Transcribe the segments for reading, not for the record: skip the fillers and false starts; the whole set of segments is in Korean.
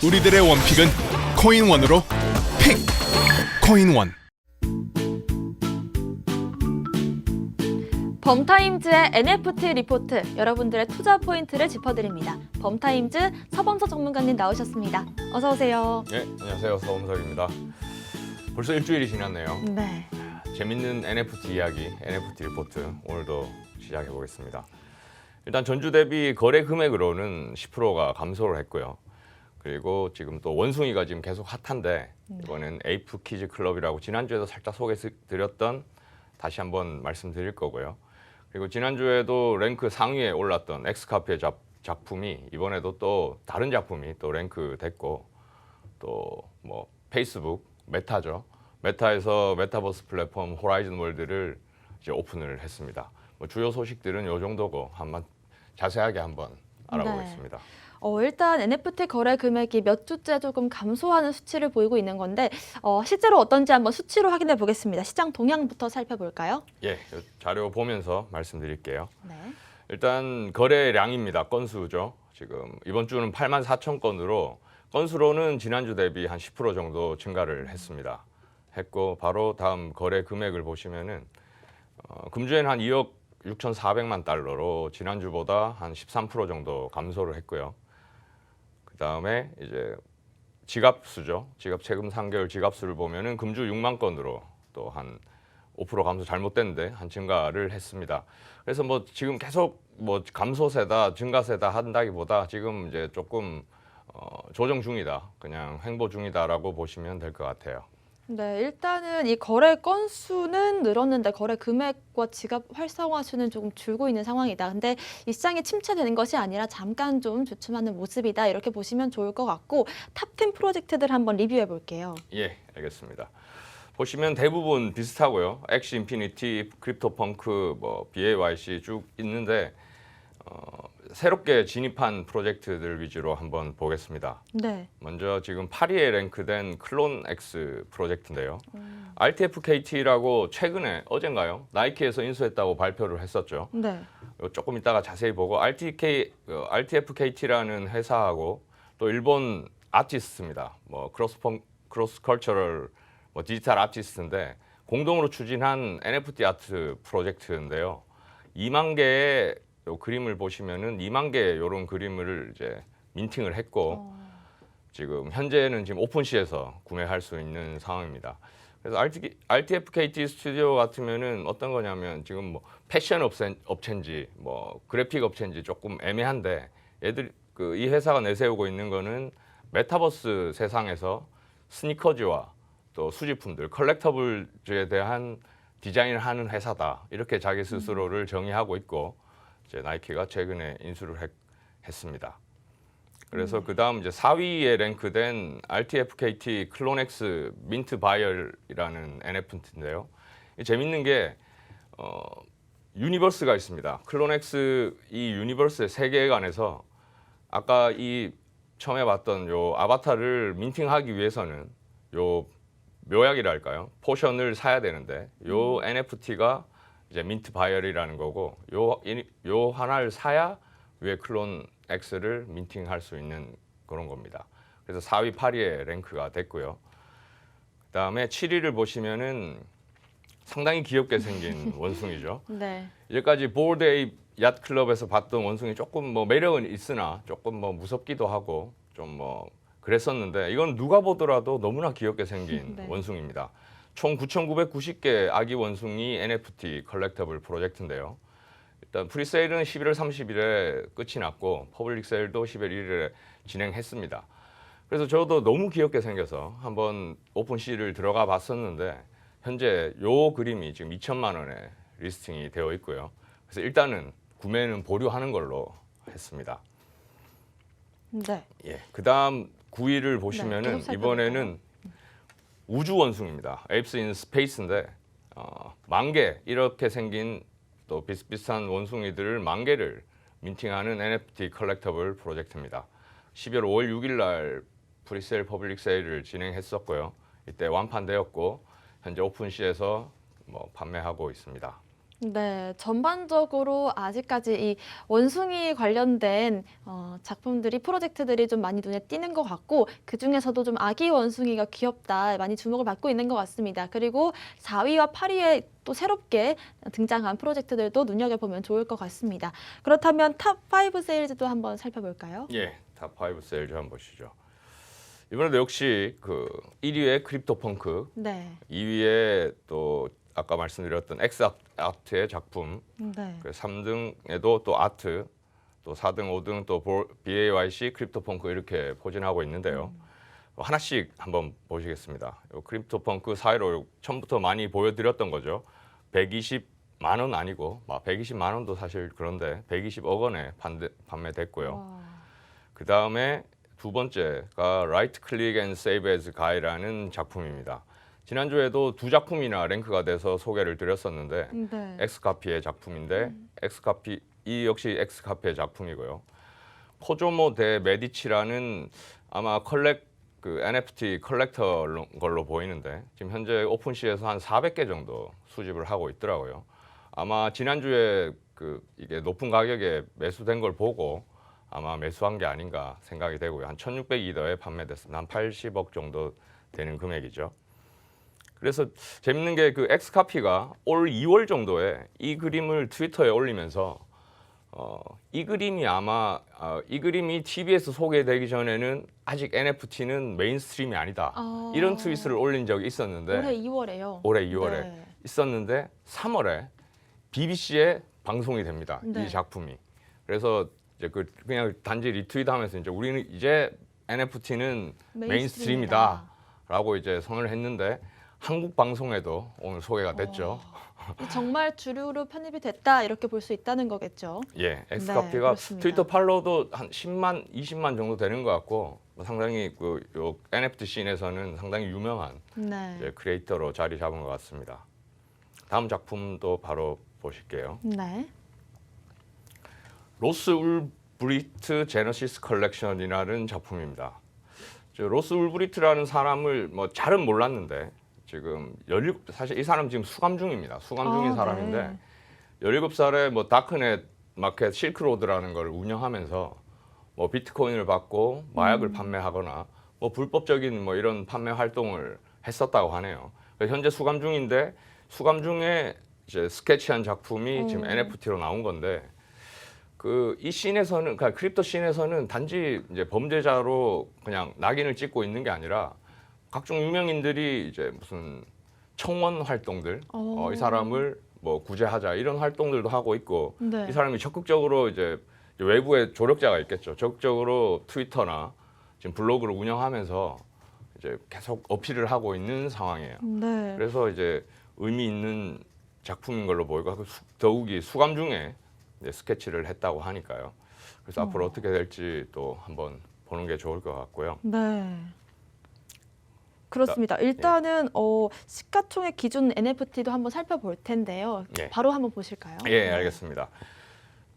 우리들의 원픽은 코인원으로 픽! 코인원. 범타임즈의 NFT 리포트, 여러분들의 투자 포인트를 짚어드립니다. 범타임즈 서범석 전문가님 나오셨습니다. 어서 오세요. 네, 안녕하세요. 서범석입니다. 벌써 일주일이 지났네요. 네. 재밌는 NFT 이야기, NFT 리포트 오늘도 시작해 보겠습니다. 일단 전주 대비 거래 금액으로는 10%가 감소를 했고요. 그리고 지금 또 원숭이가 지금 계속 핫한데 이번엔 에이프 키즈 클럽이라고 지난주에도 살짝 소개해드렸던 다시 한번 말씀드릴 거고요. 그리고 지난주에도 랭크 상위에 올랐던 엑스카피의 작품이 이번에도 또 다른 작품이 또 랭크 됐고, 또 뭐 페이스북 메타죠. 메타에서 메타버스 플랫폼 호라이즌 월드를 이제 오픈을 했습니다. 뭐 주요 소식들은 요 정도고 한번 자세하게 한번 알아보겠습니다. 일단 NFT 거래 금액이 몇 주째 조금 감소하는 수치를 보이고 있는 건데 실제로 어떤지 한번 수치로 확인해 보겠습니다. 시장 동향부터 살펴볼까요? 예, 자료 보면서 말씀드릴게요. 네. 일단 거래량입니다. 건수죠. 지금 이번 주는 84,000건으로 건수로는 지난주 대비 한 10% 정도 증가를 했고, 바로 다음 거래 금액을 보시면은 금주에는 한 2억 6,400만 달러로 지난주보다 한 13% 정도 감소를 했고요. 그 다음에 이제 지갑수죠. 지갑 최근 3개월 지갑수를 보면은 금주 6만 건으로 또 한 5% 감소 잘못됐는데 한 증가를 했습니다. 그래서 뭐 지금 계속 뭐 감소세다, 증가세다 한다기보다 지금 이제 조금 조정 중이다, 그냥 횡보 중이다라고 보시면 될 것 같아요. 네, 일단은 이 거래 건수는 늘었는데 거래 금액과 지갑 활성화 수는 조금 줄고 있는 상황이다. 근데 이 시장이 침체되는 것이 아니라 잠깐 좀 주춤하는 모습이다. 이렇게 보시면 좋을 것 같고, 탑10 프로젝트들 한번 리뷰해 볼게요. 예, 알겠습니다. 보시면 대부분 비슷하고요. 엑시 인피니티, 크립토 펑크, 뭐 BAYC 쭉 있는데 새롭게 진입한 프로젝트들 위주로 한번 보겠습니다. 네. 먼저 지금 8위에 랭크된 클론X 프로젝트인데요. RTFKT라고 최근에 어젠가요? 나이키에서 인수했다고 발표를 했었죠. 네. 조금 이따가 자세히 보고 RTFKT라는 회사하고 또 일본 아티스트입니다. 뭐 크로스 컬처럴 뭐 디지털 아티스트인데 공동으로 추진한 NFT 아트 프로젝트인데요. 2만 개의 요 그림을 보시면은 2만 개의 이런 그림을 이제 민팅을 했고 지금 현재는 지금 오픈시에서 구매할 수 있는 상황입니다. 그래서 RTFKT 스튜디오 같으면은 어떤 거냐면 지금 뭐 패션 업체인지 뭐 그래픽 업체인지 조금 애매한데 이 회사가 내세우고 있는 거는 메타버스 세상에서 스니커즈와 또 수집품들, 컬렉터블즈에 대한 디자인을 하는 회사다. 이렇게 자기 스스로를 정의하고 있고, 이제 나이키가 최근에 인수를 했습니다. 그래서 그 다음 이제 4위에 랭크된 RTFKT 클론X 민트 바이얼이라는 NFT인데요. 재밌는 게 유니버스가 있습니다. 클론X 이 유니버스의 세계관에서 아까 이 처음에 봤던 요 아바타를 민팅하기 위해서는 요 묘약이랄까요? 포션을 사야 되는데 요 NFT가 이제 민트 바이얼이라는 거고, 요 하나를 사야 위에 클론 X를 민팅할 수 있는 그런 겁니다. 그래서 4위, 8위에 랭크가 됐고요. 그다음에 7위를 보시면은 상당히 귀엽게 생긴 원숭이죠. 네. 이제까지 보르드 에이프 얏 클럽에서 봤던 원숭이 조금 뭐 매력은 있으나 조금 뭐 무섭기도 하고 좀 뭐 그랬었는데, 이건 누가 보더라도 너무나 귀엽게 생긴 네. 원숭이입니다. 총 9,990개 아기 원숭이 NFT 컬렉터블 프로젝트인데요. 일단 프리세일은 11월 30일에 끝이 났고 퍼블릭 세일도 11월 1일에 진행했습니다. 그래서 저도 너무 귀엽게 생겨서 한번 오픈시를 들어가 봤었는데 현재 요 그림이 지금 2천만 원에 리스팅이 되어 있고요. 그래서 일단은 구매는 보류하는 걸로 했습니다. 네. 예, 그다음 9위를 보시면은 계속 이번에는 우주 원숭이입니다. 에이프스 인 스페이스인데 10,000개 이렇게 생긴 또 비슷비슷한 원숭이들을 10,000개를 민팅하는 NFT 컬렉터블 프로젝트입니다. 12월 5일 6일 날 프리세일 퍼블릭 세일을 진행했었고요. 이때 완판되었고 현재 오픈시에서 뭐 판매하고 있습니다. 네, 전반적으로 아직까지 이 원숭이 관련된 작품들이 프로젝트들이 좀 많이 눈에 띄는 것 같고 그 중에서도 좀 아기 원숭이가 귀엽다 많이 주목을 받고 있는 것 같습니다. 그리고 4위와 8위에 또 새롭게 등장한 프로젝트들도 눈여겨보면 좋을 것 같습니다. 그렇다면 탑5 세일즈도 한번 살펴볼까요? 예, 탑5 세일즈 한번 보시죠. 이번에도 역시 그 1위에 크립토펑크, 네. 2위에 또 아까 말씀드렸던 엑스아트의 작품, 네. 3등에도 또 아트, 또 4등, 5등 또 BAYC, 크립토펑크 이렇게 포진하고 있는데요. 하나씩 한번 보시겠습니다. 크립토펑크 4위로 처음부터 많이 보여드렸던 거죠. 120만 원 아니고 120만 원도 사실 그런데 120억 원에 판매됐고요. 와. 그 다음에 두 번째가 Right Click and Save as Guy라는 작품입니다. 지난주에도 두 작품이나 랭크가 돼서 소개를 드렸었는데 네. 엑스카피의 작품인데 엑스카피 이 역시 엑스카피의 작품이고요. 포조모 대 메디치라는 아마 그 NFT 컬렉터 걸로 보이는데 지금 현재 오픈시에서 한 400개 정도 수집을 하고 있더라고요. 아마 지난주에 이게 높은 가격에 매수된 걸 보고 아마 매수한 게 아닌가 생각이 되고요. 한 1,600이더에 판매됐습니다. 한 80억 정도 되는 금액이죠. 그래서 재밌는 게 그 엑스카피가 올 2월 정도에 이 그림을 트위터에 올리면서 이 그림이 TV에서 소개되기 전에는 아직 NFT는 메인스트림이 아니다. 이런 트윗을 올린 적이 있었는데 올해 2월에요. 올해 2월에 네. 있었는데 3월에 BBC에 방송이 됩니다. 네. 이 작품이. 그래서 이제 그냥 단지 리트윗하면서 이제 우리는 이제 NFT는 메인스트림이다라고 이제 선언을 했는데 한국 방송에도 오늘 소개가 됐죠. 정말 주류로 편입이 됐다 이렇게 볼 수 있다는 거겠죠. 예, 엑스카피가 그렇습니다. 트위터 팔로워도 한 10만, 20만 정도 되는 것 같고 상당히 요 NFT 씬에서는 상당히 유명한 네. 이제 크리에이터로 자리 잡은 것 같습니다. 다음 작품도 바로 보실게요. 네. 로스 울브리트 제너시스 컬렉션이라는 작품입니다. 로스 울브리트라는 사람을 뭐 잘은 몰랐는데 지금 사실 이 사람 지금 수감 중입니다. 수감 중인 사람인데 네. 17살에 뭐 다크넷 마켓 실크로드라는 걸 운영하면서 뭐 비트코인을 받고 마약을 판매하거나 뭐 불법적인 뭐 이런 판매 활동을 했었다고 하네요. 그래서 현재 수감 중인데 수감 중에 이제 스케치한 작품이 지금 NFT로 나온 건데 이 씬에서는 그러니까 크립토 씬에서는 단지 이제 범죄자로 그냥 낙인을 찍고 있는 게 아니라 각종 유명인들이 이제 무슨 청원 활동들, 이 사람을 뭐 구제하자 이런 활동들도 하고 있고 네. 이 사람이 적극적으로 이제 외부에 조력자가 있겠죠. 적극적으로 트위터나 지금 블로그를 운영하면서 이제 계속 어필을 하고 있는 상황이에요. 네. 그래서 이제 의미 있는 작품인 걸로 보이고 더욱이 수감 중에 이제 스케치를 했다고 하니까요. 그래서 앞으로 어떻게 될지 또 한번 보는 게 좋을 것 같고요. 네. 그렇습니다. 일단은 시가총액 기준 NFT도 한번 살펴볼 텐데요. 예. 바로 한번 보실까요? 예, 알겠습니다.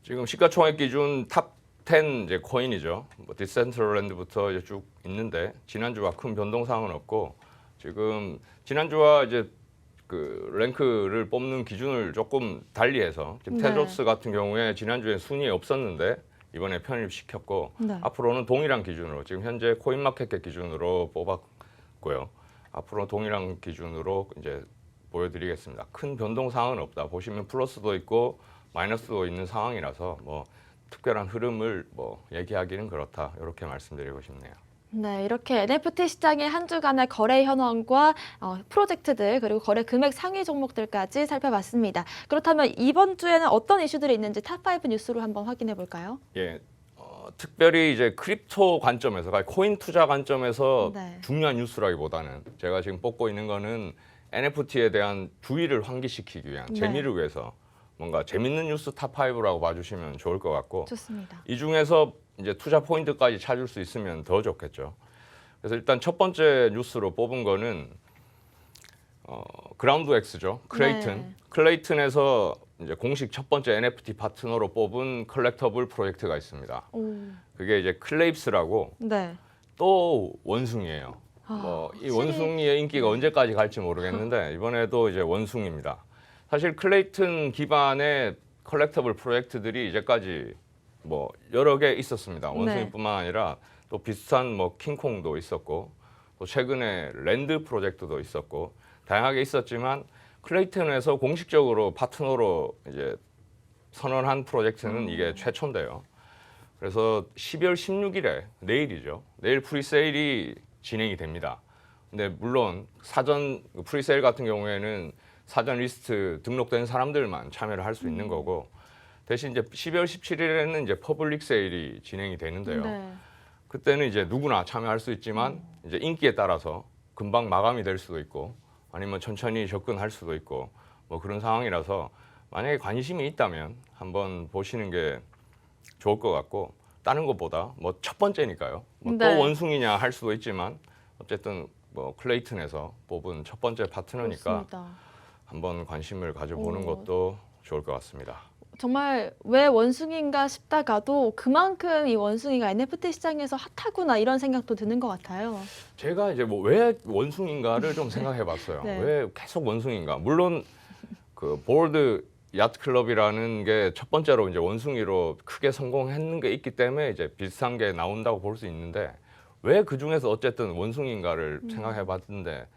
지금 시가총액 기준 탑 10 이제 코인이죠. 뭐 디센트럴랜드부터 이제 쭉 있는데 지난주와 큰 변동사항은 없고 지금 지난주와 이제 그 랭크를 뽑는 기준을 조금 달리해서 지금 네. 테드로스 같은 경우에 지난주에 순위에 없었는데 이번에 편입시켰고 네. 앞으로는 동일한 기준으로 지금 현재 코인마켓 기준으로 뽑았고요. 앞으로 동일한 기준으로 이제 보여드리겠습니다. 큰 변동 사항은 없다. 보시면 플러스도 있고 마이너스도 있는 상황이라서 뭐 특별한 흐름을 뭐 얘기하기는 그렇다. 이렇게 말씀드리고 싶네요. 네, 이렇게 NFT 시장의 한 주간의 거래 현황과 프로젝트들 그리고 거래 금액 상위 종목들까지 살펴봤습니다. 그렇다면 이번 주에는 어떤 이슈들이 있는지 탑5 뉴스로 한번 확인해 볼까요? 예, 특별히 이제 크립토 관점에서, 그러니까 코인 투자 관점에서 네. 중요한 뉴스라기보다는 제가 지금 뽑고 있는 거는 NFT에 대한 주의를 환기시키기 위한 네. 재미를 위해서 뭔가 재밌는 뉴스 탑5라고 봐주시면 좋을 것 같고 좋습니다. 이 중에서 이제 투자 포인트까지 찾을 수 있으면 더 좋겠죠. 그래서 일단 첫 번째 뉴스로 뽑은 거는 그라운드 X죠. 클레이튼. 네. 클레이튼에서 이제 공식 첫 번째 NFT 파트너로 뽑은 컬렉터블 프로젝트가 있습니다. 오. 그게 이제 클레입스라고 네. 또 원숭이에요. 뭐 이 원숭이의 인기가 언제까지 갈지 모르겠는데 이번에도 이제 원숭이입니다. 사실 클레이튼 기반의 컬렉터블 프로젝트들이 이제까지 뭐 여러 개 있었습니다. 원숭이뿐만 아니라 또 비슷한 뭐 킹콩도 있었고 또 최근에 랜드 프로젝트도 있었고 다양하게 있었지만 클레이튼에서 공식적으로 파트너로 이제 선언한 프로젝트는 이게 최초인데요. 그래서 12월 16일에 내일이죠. 내일 프리세일이 진행이 됩니다. 근데 물론 사전 프리세일 같은 경우에는 사전 리스트 등록된 사람들만 참여를 할 수 있는 거고 대신 이제 12월 17일에는 이제 퍼블릭 세일이 진행이 되는데요. 네. 그때는 이제 누구나 참여할 수 있지만 이제 인기에 따라서 금방 마감이 될 수도 있고 아니면 천천히 접근할 수도 있고 뭐 그런 상황이라서 만약에 관심이 있다면 한번 보시는 게 좋을 것 같고 다른 것보다 뭐 첫 번째니까요. 뭐 네. 또 원숭이냐 할 수도 있지만 어쨌든 뭐 클레이튼에서 뽑은 첫 번째 파트너니까 그렇습니다. 한번 관심을 가져보는 오. 것도 좋을 것 같습니다. 정말 왜 원숭이인가 싶다가도 그만큼 이 원숭이가 NFT 시장에서 핫하구나 이런 생각도 드는 것 같아요. 제가 이제 뭐 왜 원숭이인가를 좀 생각해봤어요. 네. 왜 계속 원숭이인가? 물론 그 보드 야트 클럽이라는 게 첫 번째로 이제 원숭이로 크게 성공했는 게 있기 때문에 이제 비슷한 게 나온다고 볼 수 있는데 왜 그 중에서 어쨌든 원숭이인가를 생각해봤는데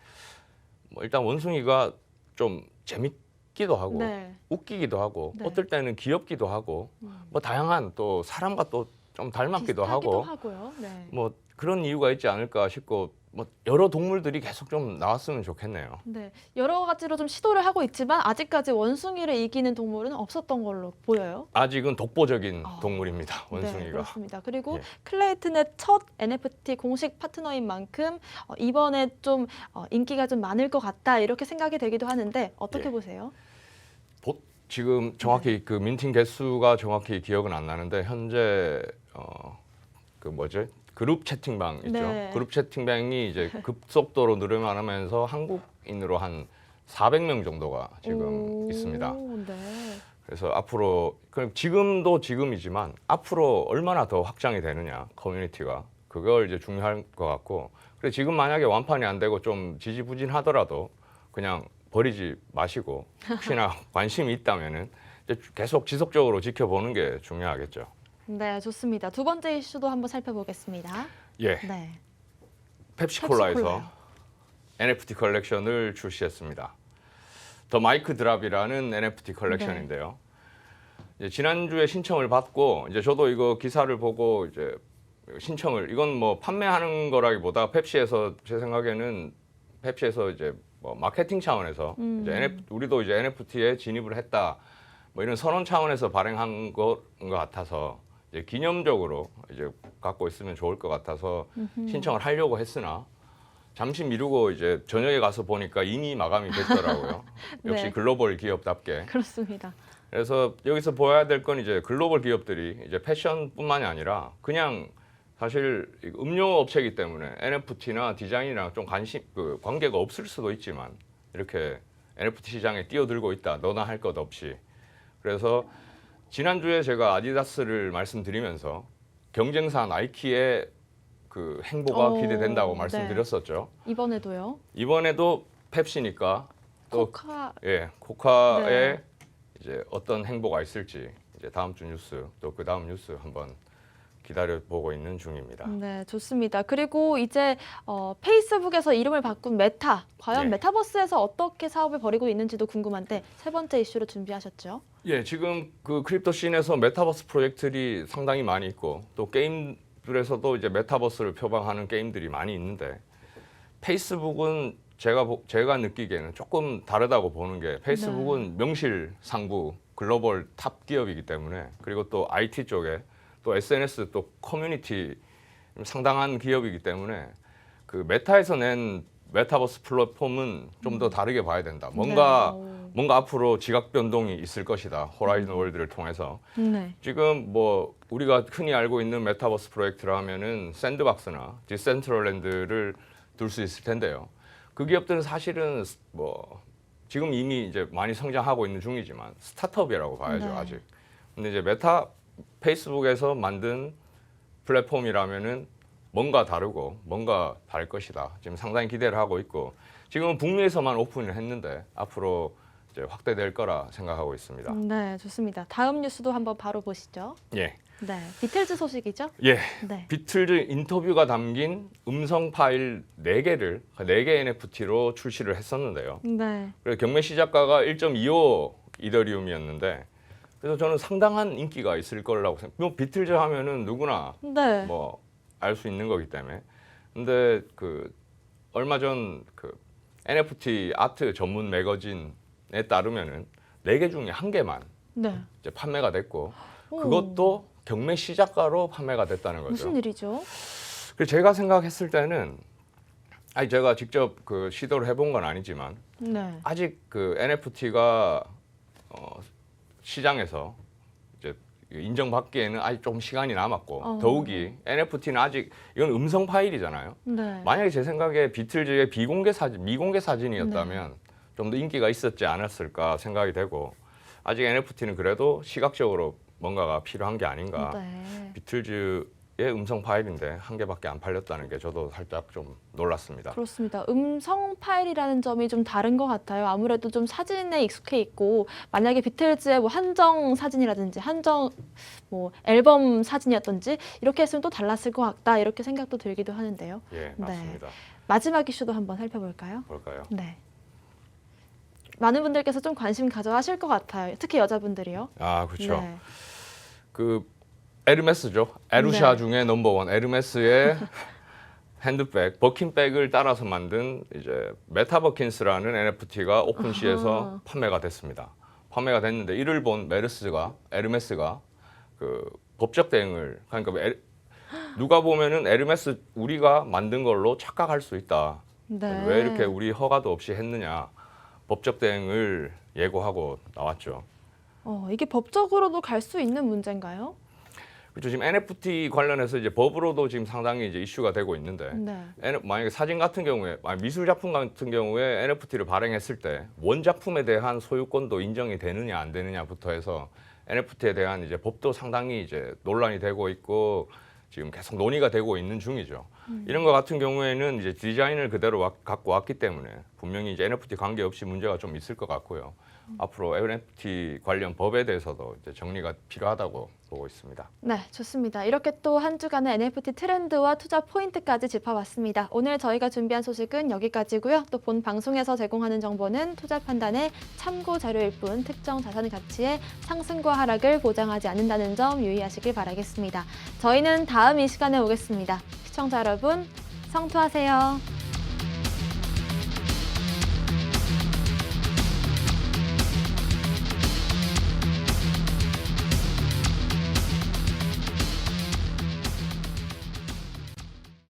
뭐 일단 원숭이가 좀 재밌기도 하고 네. 웃기기도 하고 네. 어떨 때는 귀엽기도 하고 뭐 다양한 또 사람과 또 좀 닮았기도 비슷하기도 하고 하고요. 네. 뭐 그런 이유가 있지 않을까 싶고 뭐 여러 동물들이 계속 좀 나왔으면 좋겠네요. 네, 여러 가지로 좀 시도를 하고 있지만 아직까지 원숭이를 이기는 동물은 없었던 걸로 보여요. 아직은 독보적인 아, 동물입니다. 네, 원숭이가. 그렇습니다. 그리고 예. 클레이튼의 첫 NFT 공식 파트너인 만큼 이번에 좀 인기가 좀 많을 것 같다 이렇게 생각이 되기도 하는데 어떻게 예. 보세요? 지금 정확히 그 민팅 개수가 정확히 기억은 안 나는데 현재 그 뭐죠? 그룹 채팅방 있죠. 네. 그룹 채팅방이 이제 급속도로 늘어나면서 한국인으로 한 400명 정도가 지금 오, 있습니다. 네. 그래서 앞으로 그럼 지금도 지금이지만 앞으로 얼마나 더 확장이 되느냐 커뮤니티가 그걸 이제 중요할 것 같고 그래 지금 만약에 완판이 안 되고 좀 지지부진하더라도 그냥 버리지 마시고 혹시나 관심이 있다면은 이제 계속 지속적으로 지켜보는 게 중요하겠죠. 네, 좋습니다. 두 번째 이슈도 한번 살펴보겠습니다. 예, 네. 펩시콜라에서 펩시콜라요. NFT 컬렉션을 출시했습니다. 더 마이크 드랍이라는 NFT 컬렉션인데요. 이제 지난주에 신청을 받고 이제 저도 이거 기사를 보고 이제 신청을 이건 뭐 판매하는 거라기보다 펩시에서 제 생각에는 펩시에서 이제 뭐 마케팅 차원에서 이제 우리도 이제 NFT에 진입을 했다 뭐 이런 선언 차원에서 발행한 것 같아서 이제 기념적으로 이제 갖고 있으면 좋을 것 같아서 신청을 하려고 했으나 잠시 미루고 이제 저녁에 가서 보니까 이미 마감이 됐더라고요. 역시 네. 글로벌 기업답게. 그렇습니다. 그래서 여기서 보아야 될 건 이제 글로벌 기업들이 이제 패션뿐만이 아니라 그냥 사실 음료 업체이기 때문에 NFT나 디자인이랑 좀 관계가 없을 수도 있지만 이렇게 NFT 시장에 뛰어들고 있다. 너나 할 것 없이. 그래서 지난주에 제가 아디다스를 말씀드리면서 경쟁사 나이키의 그 행보가 기대된다고 네. 말씀드렸었죠. 이번에도요. 이번에도 펩시니까 또 코카 코카의 네. 이제 어떤 행보가 있을지 이제 다음 주 뉴스 또 그 다음 뉴스 한번 기다려 보고 있는 중입니다. 네, 좋습니다. 그리고 이제 페이스북에서 이름을 바꾼 메타, 과연 예. 메타버스에서 어떻게 사업을 벌이고 있는지도 궁금한데 세 번째 이슈로 준비하셨죠? 예, 지금 그 크립토 씬에서 메타버스 프로젝트들이 상당히 많이 있고 또 게임들에서도 이제 메타버스를 표방하는 게임들이 많이 있는데 페이스북은 제가 느끼기에는 조금 다르다고 보는 게 페이스북은 명실상부 글로벌 탑 기업이기 때문에 그리고 또 IT 쪽에 또 SNS 또 커뮤니티 상당한 기업이기 때문에 그 메타에서 낸 메타버스 플랫폼은 좀 더 다르게 봐야 된다. 뭔가 앞으로 지각 변동이 있을 것이다. 호라이즌 월드를 통해서. 네. 지금 뭐 우리가 흔히 알고 있는 메타버스 프로젝트라 하면은 샌드박스나 디센트럴랜드를 둘 수 있을 텐데요. 그 기업들은 사실은 뭐 지금 이미 이제 많이 성장하고 있는 중이지만 스타트업이라고 봐야죠, 네. 아직. 근데 이제 페이스북에서 만든 플랫폼이라면은 뭔가 다르고 뭔가 다를 것이다. 지금 상당히 기대를 하고 있고 지금은 북미에서만 오픈을 했는데 앞으로 이제 확대될 거라 생각하고 있습니다. 네, 좋습니다. 다음 뉴스도 한번 바로 보시죠. 예. 네, 비틀즈 소식이죠? 예. 네. 비틀즈 인터뷰가 담긴 음성 파일 4개를 4개 NFT로 출시를 했었는데요. 네. 그래서 경매 시작가가 1.25 이더리움이었는데 그래서 저는 상당한 인기가 있을 거라고 생각. 비틀즈 하면은 누구나 네. 뭐 알 수 있는 거기 때문에. 근데 그 얼마 전 그 NFT 아트 전문 매거진에 따르면은 4개 중에 1개만 네. 이제 판매가 됐고 오. 그것도 경매 시작가로 판매가 됐다는 거죠. 무슨 일이죠? 그래서 제가 생각했을 때는 아니 제가 직접 그 시도를 해본 건 아니지만 네. 아직 그 NFT가 시장에서 이제 인정받기에는 아직 좀 시간이 남았고 더욱이 NFT는 아직 이건 음성 파일이잖아요. 네. 만약에 제 생각에 비틀즈의 비공개 사진, 미공개 사진이었다면 좀 더 인기가 있었지 않았을까 생각이 되고 아직 NFT는 그래도 시각적으로 뭔가가 필요한 게 아닌가. 네. 비틀즈의 음성 파일인데 1개밖에 안 팔렸다는 게 저도 살짝 좀 놀랐습니다. 그렇습니다. 음성 파일이라는 점이 좀 다른 것 같아요. 아무래도 좀 사진에 익숙해 있고 만약에 비틀즈의 뭐 한정 사진이라든지 한정 뭐 앨범 사진이었던지 이렇게 했으면 또 달랐을 것 같다 이렇게 생각도 들기도 하는데요. 예, 맞습니다. 마지막 이슈도 한번 살펴볼까요? 볼까요? 네. 많은 분들께서 좀 관심 가져하실 것 같아요. 특히 여자분들이요. 아, 그렇죠. 네. 그 에르메스죠. 에루샤 네. 중에 넘버원 에르메스의 핸드백, 버킨백을 따라서 만든 이제 메타버킨스라는 NFT가 오픈시에서 아하. 판매가 됐습니다. 판매가 됐는데 이를 본 에르메스가 그 법적 대응을 그러니까 누가 보면은 에르메스 우리가 만든 걸로 착각할 수 있다. 네. 왜 이렇게 우리 허가도 없이 했느냐. 법적 대응을 예고하고 나왔죠. 이게 법적으로도 갈 수 있는 문제인가요? 그렇죠. 지금 NFT 관련해서 이제 법으로도 지금 상당히 이제 이슈가 되고 있는데 네. 만약에 사진 같은 경우에 미술 작품 같은 경우에 NFT를 발행했을 때 원작품에 대한 소유권도 인정이 되느냐 안 되느냐부터 해서 NFT에 대한 이제 법도 상당히 이제 논란이 되고 있고 지금 계속 논의가 되고 있는 중이죠. 이런 것 같은 경우에는 이제 디자인을 그대로 갖고 왔기 때문에 분명히 이제 NFT 관계없이 문제가 좀 있을 것 같고요. 앞으로 NFT 관련 법에 대해서도 이제 정리가 필요하다고 보고 있습니다. 네, 좋습니다. 이렇게 또 한 주간의 NFT 트렌드와 투자 포인트까지 짚어봤습니다. 오늘 저희가 준비한 소식은 여기까지고요. 또 본 방송에서 제공하는 정보는 투자 판단의 참고 자료일 뿐 특정 자산 가치의 상승과 하락을 보장하지 않는다는 점 유의하시길 바라겠습니다. 저희는 다음 이 시간에 오겠습니다. 시청자 여러분, 성투하세요.